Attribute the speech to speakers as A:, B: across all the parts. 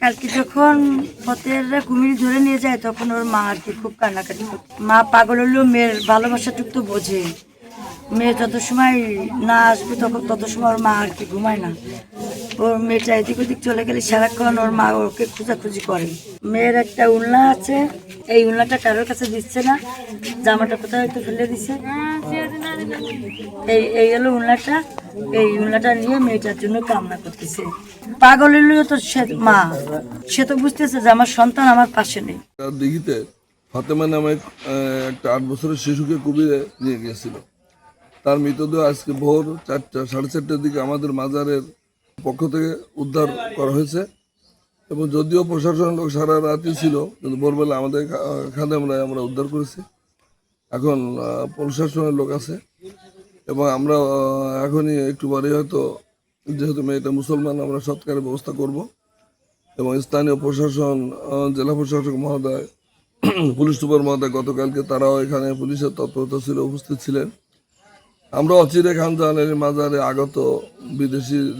A: কালকে যখন পথেররা কুমির ধরে নিয়ে যায় তখন ওর মা আর কি খুব কান্নাকাটি করত। মা পাগল হলেও মেয়ের ভালোবাসাটুকু তো বোঝে। মেয়ে যত সময় না আসবে তত সময় ওর মা আর কি ঘুমায় না। ওর মেয়েটা এদিক ওদিক চলে গেলে সারাক্ষণ ওর মা ওকে খোঁজাখুঁজি করে। মেয়ের একটা উলনা আছে, এই উলনাটা কারোর কাছে দিচ্ছে না, জামাটা কোথায় হয়তো ফেলে দিছে। এই হলো উলনাটা, এই উলনাটা নিয়ে মেয়েটার জন্য কামনা করতেছে। পাগল হলেও তো সে মা, সে তো বুঝতেছে যে আমার সন্তান আমার পাশে নেই।
B: দিঘিতে ফাতেমা নামে একটা 8 বছরের শিশুকে কুমিরে নিয়ে গিয়েছিল। তার মৃতদেহ আজকে ভোর 4:30-4:30টার দিকে আমাদের মাজারের পক্ষ থেকে উদ্ধার করা হয়েছে। এবং যদিও প্রশাসনের লোক সারা রাতই ছিল, কিন্তু ভোরবেলা আমাদের খাদেমরাই আমরা উদ্ধার করেছি। এখন প্রশাসনের লোক আছে এবং আমরা এখনই একটু পরে হয়তো, যেহেতু মেয়েটা মুসলমান, আমরা সৎকারের ব্যবস্থা করব। এবং স্থানীয় প্রশাসন, জেলা প্রশাসক মহোদয়, পুলিশ সুপার মহোদয় গতকালকে তারাও এখানে পুলিশের তৎপরতা ছিল, উপস্থিত ছিলেন। আমরা অচিরে খান জাহানের মাজারে আগত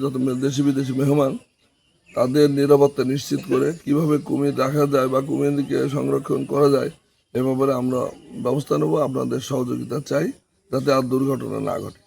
B: যত দেশি বিদেশি মেহমান, তাদের নিরাপত্তা নিশ্চিত করে কিভাবে কুমির রাখা যায় বা কুমিরকে সংরক্ষণ করা যায় এ ব্যাপারে আমরা ব্যবস্থা নেব। আপনাদের সহযোগিতা চাই যাতে আর দুর্ঘটনা না ঘটে।